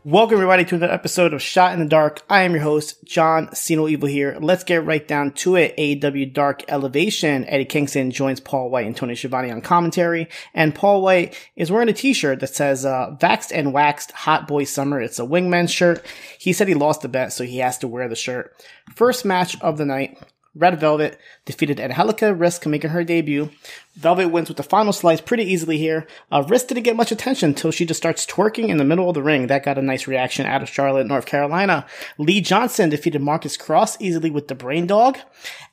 Welcome everybody to another episode of Shot in the Dark. I am your host, Jon Siino Evil here. Let's get right down to it. AEW Dark Elevation. Eddie Kingston joins Paul White and Tony Schiavone on commentary. And Paul White is wearing a t-shirt that says, Vaxxed and Waxed Hot Boy Summer. It's a wingman shirt. He said he lost the bet, so he has to wear the shirt. First match of the night. Red Velvet defeated Angelica Risk, making her debut. Velvet wins with the final slice pretty easily here. Risk didn't get much attention until she just starts twerking in the middle of the ring. That got a nice reaction out of Charlotte, North Carolina. Lee Johnson defeated Marcus Cross easily with the Brain Dog.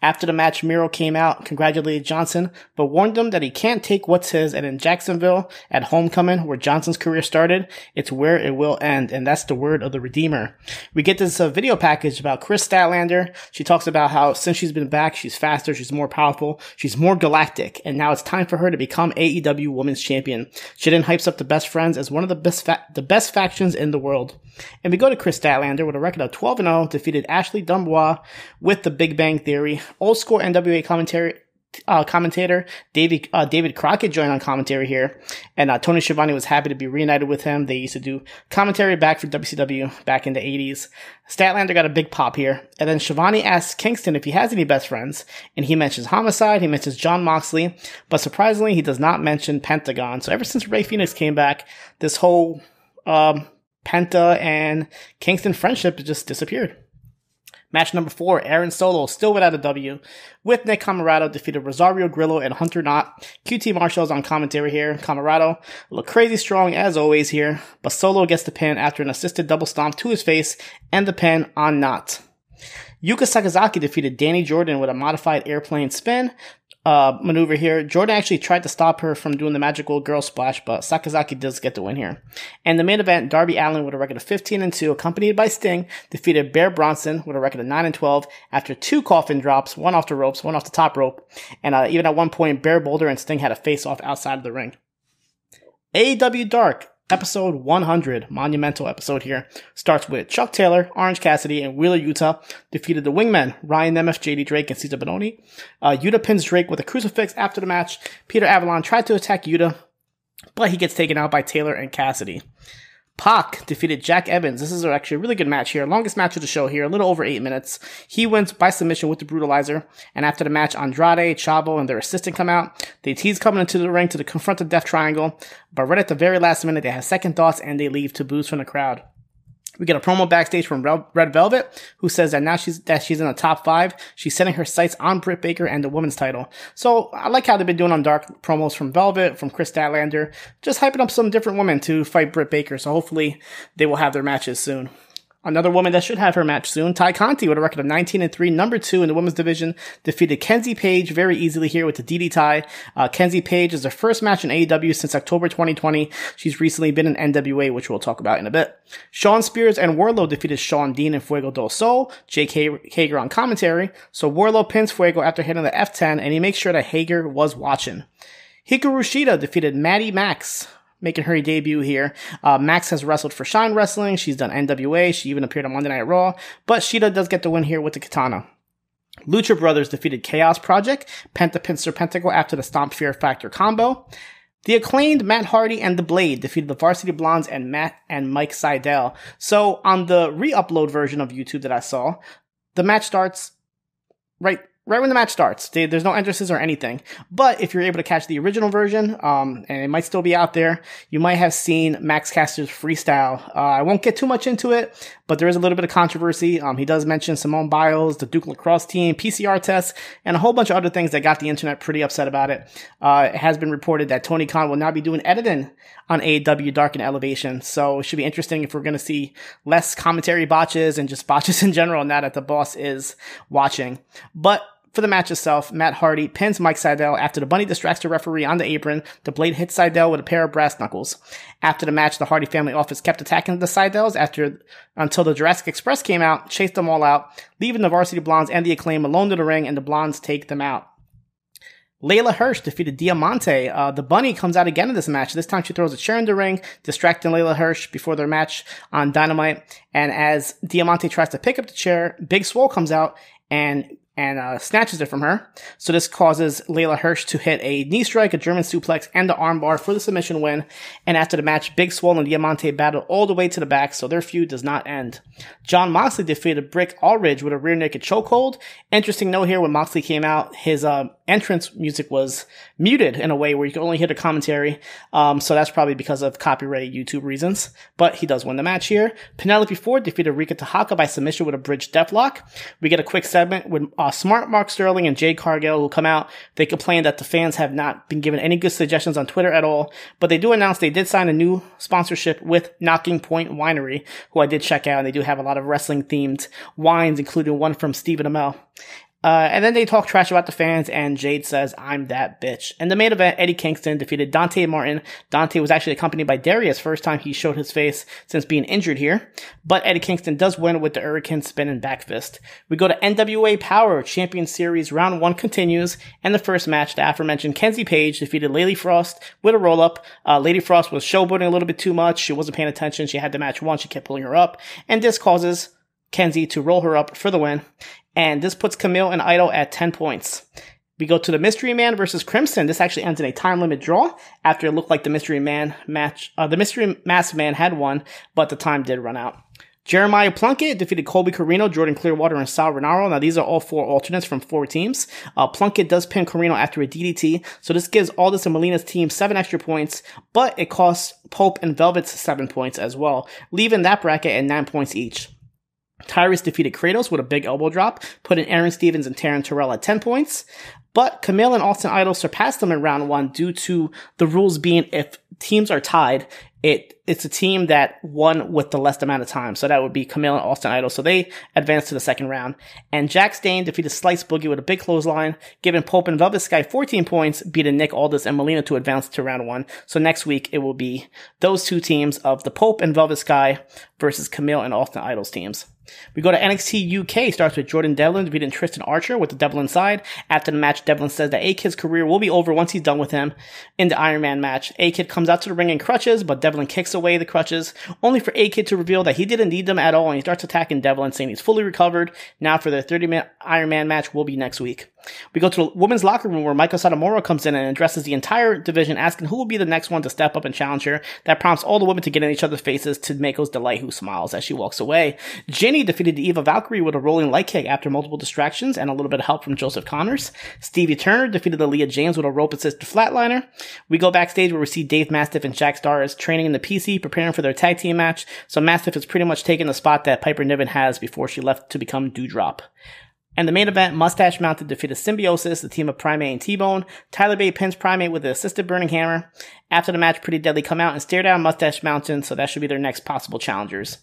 After the match, Miro came out, congratulated Johnson, but warned him that he can't take what's his. And in Jacksonville, at Homecoming, where Johnson's career started, it's where it will end. And that's the word of the Redeemer. We get this video package about Kris Statlander. She talks about how since she's been back, she's faster, she's more powerful, she's more galactic, and now it's time for her to become AEW Women's Champion. She then hypes up the Best Friends as one of the best factions in the world. And we go to Kris Statlander with a record of 12-0, defeated Ashley Dubois with the Big Bang Theory. Old school NWA commentator David Crockett joined on commentary here, and Tony Schiavone was happy to be reunited with him. They used to do commentary back for WCW back in the 80s. Statlander got a big pop here, and then Schiavone asks Kingston if he has any best friends, and he mentions Homicide, he mentions Jon Moxley, but surprisingly he does not mention Pentagon. So ever since Rey Fenix came back, this whole Penta and Kingston friendship just disappeared. Match number 4, Aaron Solo, still without a W, with Nick Comoroto defeated Rosario Grillo and Hunter Knott. QT Marshall's on commentary here. Comoroto look crazy strong as always here, but Solo gets the pin after an assisted double stomp to his face and the pin on Knott. Yuka Sakazaki defeated Danny Jordan with a modified airplane spin maneuver here. Jordan actually tried to stop her from doing the magical girl splash, but Sakazaki does get the win here. And the main event, Darby Allin with a record of 15-2, accompanied by Sting, defeated Bear Bronson with a record of 9-12 after 2 coffin drops, one off the ropes, one off the top rope. And even at one point, Bear Boulder and Sting had a face-off outside of the ring. AEW Dark. Episode 100, monumental episode here, starts with Chuck Taylor, Orange Cassidy, and Wheeler Yuta defeated the Wingmen, Ryan Nemeth, JD Drake, and Cesar Bononi. Yuta pins Drake with a crucifix after the match. Peter Avalon tried to attack Yuta, but he gets taken out by Taylor and Cassidy. Pac defeated Jack Evans. This is actually a really good match here. Longest match of the show here, a little over 8 minutes. He wins by submission with the Brutalizer. And after the match, Andrade, Chavo, and their assistant come out. They tease coming into the ring to confront the Death Triangle. But right at the very last minute, they have second thoughts and they leave to boos from the crowd. We get a promo backstage from Red Velvet, who says that now she's in the top 5. She's setting her sights on Britt Baker and the women's title. So I like how they've been doing on Dark promos from Velvet, from Kris Statlander, just hyping up some different women to fight Britt Baker. So hopefully they will have their matches soon. Another woman that should have her match soon, Ty Conti, with a record of 19-3, number 2 in the women's division, defeated Kenzie Page very easily here with the DD tie. Kenzie Page is her first match in AEW since October 2020. She's recently been in NWA, which we'll talk about in a bit. Shawn Spears and Wardlow defeated Shawn Dean and Fuego del Sol. Jake Hager on commentary. So Wardlow pins Fuego after hitting the F10, and he makes sure that Hager was watching. Hikaru Shida defeated Maddie Max, making her debut here. Max has wrestled for Shine Wrestling. She's done NWA. She even appeared on Monday Night Raw. But Shida does get the win here with the katana. Lucha Brothers defeated Chaos Project. Penta pins Serpentico after the Stomp Fear Factor combo. The Acclaimed, Matt Hardy, and The Blade defeated the Varsity Blondes and Matt and Mike Seidel. So on the re-upload version of YouTube that I saw, the match starts right when the match starts. There's no entrances or anything. But if you're able to catch the original version, and it might still be out there, you might have seen Max Caster's freestyle. I won't get too much into it, but there is a little bit of controversy. He does mention Simone Biles, the Duke Lacrosse team, PCR tests, and a whole bunch of other things that got the internet pretty upset about it. It has been reported that Tony Khan will now be doing editing on AEW Dark and Elevation. So it should be interesting if we're going to see less commentary botches and just botches in general now that the boss is watching. But for the match itself, Matt Hardy pins Mike Seidel after the bunny distracts the referee on the apron. The Blade hits Seidel with a pair of brass knuckles. After the match, the Hardy family office kept attacking the Seidels until the Jurassic Express came out, chased them all out, leaving the Varsity Blondes and the Acclaim alone to the ring, and the Blondes take them out. Layla Hirsch defeated Diamante. The Bunny comes out again in this match. This time she throws a chair in the ring, distracting Layla Hirsch before their match on Dynamite. And as Diamante tries to pick up the chair, Big Swole comes out and and snatches it from her. So this causes Layla Hirsch to hit a knee strike, a German suplex, and the armbar for the submission win. And after the match, Big Swole and Diamante battle all the way to the back, so their feud does not end. Jon Moxley defeated Brick Allridge with a rear naked chokehold. Interesting note here, when Moxley came out, his entrance music was muted in a way where you could only hear the commentary. So that's probably because of copyright YouTube reasons. But he does win the match here. Penelope Ford defeated Rika Tahaka by submission with a bridge deathlock. We get a quick segment with Smart Mark Sterling and Jade Cargill who come out. They complain that the fans have not been given any good suggestions on Twitter at all. But they do announce they did sign a new sponsorship with Knocking Point Winery, who I did check out, and they do have a lot of wrestling themed wines, including one from Stephen Amell. And then they talk trash about the fans, and Jade says, "I'm that bitch." In the main event, Eddie Kingston defeated Dante Martin. Dante was actually accompanied by Darius, first time he showed his face since being injured here. But Eddie Kingston does win with the Hurricane Spin and back fist. We go to NWA Powerrr. Champion Series Round 1 continues, and the first match, the aforementioned Kenzie Page defeated Lady Frost with a roll-up. Lady Frost was showboating a little bit too much. She wasn't paying attention. She had the match won. She kept pulling her up, and this causes Kenzie to roll her up for the win. And this puts Camille and Idol at 10 points. We go to the Mystery Man versus Crimson. This actually ends in a time limit draw after it looked like the Mystery Man match. The Mystery Masked Man had won, but the time did run out. Jeremiah Plunkett defeated Colby Carino, Jordan Clearwater, and Sal Renaro. Now, these are all 4 alternates from 4 teams. Plunkett does pin Carino after a DDT, so this gives Aldis and Molina's team 7 extra points, but it costs Pope and Velvet's 7 points as well, leaving that bracket at 9 points each. Tyrus defeated Kratos with a big elbow drop, putting Aaron Stevens and Taryn Terrell at 10 points. But Camille and Austin Idol surpassed them in round 1 due to the rules being if teams are tied, it's a team that won with the least amount of time. So that would be Camille and Austin Idol. So they advanced to the second round. And Jack Stain defeated Slice Boogie with a big clothesline, giving Pope and Velvet Sky 14 points, beating Nick Aldis and Molina to advance to round 1. So next week it will be those 2 teams of the Pope and Velvet Sky versus Camille and Austin Idol's teams. We go to NXT UK, starts with Jordan Devlin defeating Tristan Archer with the Devil Inside. After the match, Devlin says that A-Kid's career will be over once he's done with him in the Iron Man match. A-Kid comes out to the ring in crutches, but Devlin kicks away the crutches, only for A-Kid to reveal that he didn't need them at all, and he starts attacking Devlin, saying he's fully recovered. Now for their 30-minute Iron Man match will be next week. We go to the women's locker room where Meiko Satomura comes in and addresses the entire division, asking who will be the next one to step up and challenge her. That prompts all the women to get in each other's faces, to Meiko's delight, who smiles as she walks away. Ginny defeated the Eva Valkyrie with a rolling light kick after multiple distractions and a little bit of help from Joseph Connors. Stevie Turner defeated Aaliyah James with a rope assist flatliner. We go backstage where we see Dave Mastiff and Jack Starrs training in the PC, preparing for their tag team match. So Mastiff is pretty much taking the spot that Piper Niven has before she left to become Doudrop. And the main event, Moustache Mountain defeated Symbiosis, the team of Primate and T-Bone. Tyler Bate pins Primate with the assisted Burning Hammer. After the match, Pretty Deadly come out and stare down Moustache Mountain, so that should be their next possible challengers.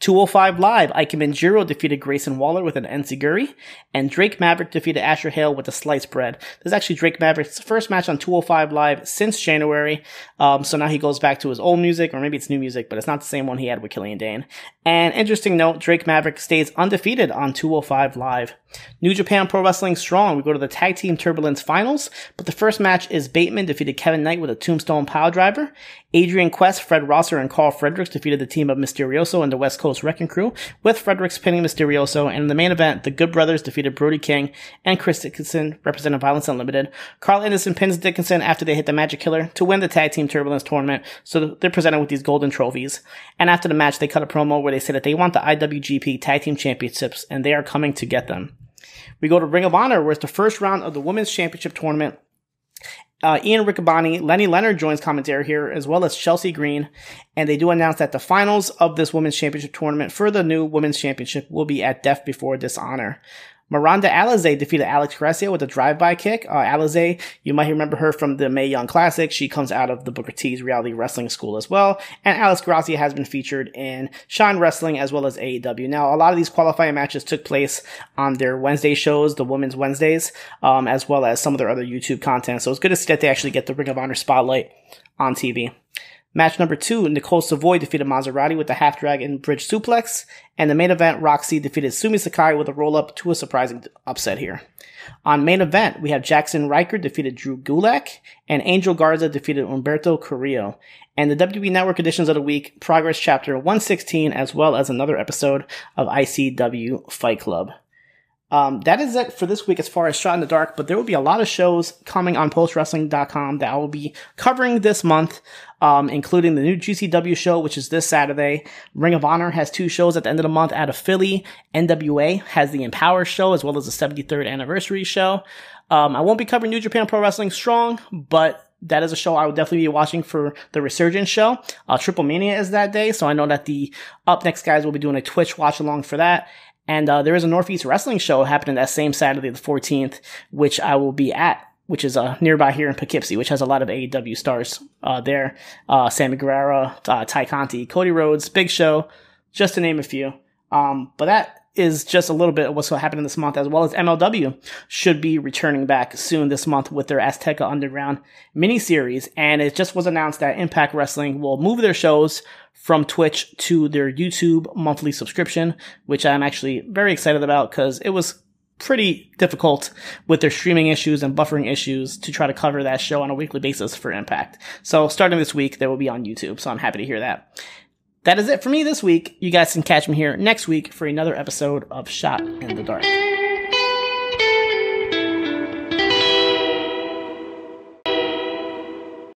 205 Live, Ikemen Jiro defeated Grayson Waller with an enziguri, and Drake Maverick defeated Asher Hale with a sliced bread. This is actually Drake Maverick's first match on 205 Live since January, so now he goes back to his old music, or maybe it's new music, but it's not the same one he had with Killian Dane. And interesting note, Drake Maverick stays undefeated on 205 Live. New Japan Pro Wrestling Strong, we go to the Tag Team Turbulence Finals, but the first match is Bateman defeated Kevin Knight with a Tombstone Piledriver. Adrian Quest, Fred Rosser, and Carl Fredericks defeated the team of Mysterioso and the West Coast Wrecking Crew, with Fredericks pinning Mysterioso, and in the main event, the Good Brothers defeated Brody King and Chris Dickinson, representing Violence Unlimited. Carl Anderson pins Dickinson after they hit the Magic Killer to win the Tag Team Turbulence tournament, so they're presented with these golden trophies. And after the match, they cut a promo where they say that they want the IWGP Tag Team Championships, and they are coming to get them. We go to Ring of Honor, where it's the first round of the Women's Championship Tournament. Ian Riccaboni, Lenny Leonard joins commentary here, as well as Chelsea Green, and they do announce that the finals of this Women's Championship Tournament for the new Women's Championship will be at Death Before Dishonor. Miranda Alize defeated Alex Gracia with a drive-by kick. Alize, you might remember her from the Mae Young Classic. She comes out of the Booker T's Reality Wrestling School as well. And Alex Gracia has been featured in Shine Wrestling as well as AEW. Now, a lot of these qualifying matches took place on their Wednesday shows, the Women's Wednesdays, as well as some of their other YouTube content. So it's good to see that they actually get the Ring of Honor spotlight on TV. Match number 2, Nicole Savoy defeated Mazzerati with the half drag and bridge suplex. And the main event, Rok-C defeated Sumie Sakai with a roll-up to a surprising upset here. On main event, we have Jackson Riker defeated Drew Gulak, and Angel Garza defeated Humberto Carrillo. And the WWE Network editions of the week, Progress Chapter 116, as well as another episode of ICW Fight Club. That is it for this week as far as Shot in the Dark, but there will be a lot of shows coming on postwrestling.com that I will be covering this month, including the new GCW show, which is this Saturday. Ring of Honor has 2 shows at the end of the month out of Philly. NWA has the Powerrr show as well as the 73rd anniversary show. I won't be covering New Japan Pro Wrestling Strong, but that is a show I will definitely be watching for the Resurgence show. Triple Mania is that day, so I know that the Up Next guys will be doing a Twitch watch along for that. And there is a Northeast Wrestling show happening that same Saturday, the 14th, which I will be at, which is nearby here in Poughkeepsie, which has a lot of AEW stars there. Sammy Guerrero, Ty Conti, Cody Rhodes, Big Show, just to name a few. But that is just a little bit of what's going to happen this month, as well as MLW should be returning back soon this month with their Azteca Underground miniseries. And it just was announced that Impact Wrestling will move their shows from Twitch to their YouTube monthly subscription, which I'm actually very excited about because it was pretty difficult with their streaming issues and buffering issues to try to cover that show on a weekly basis for Impact. So starting this week, they will be on YouTube. So I'm happy to hear that. That is it for me this week. You guys can catch me here next week for another episode of Shot in the Dark.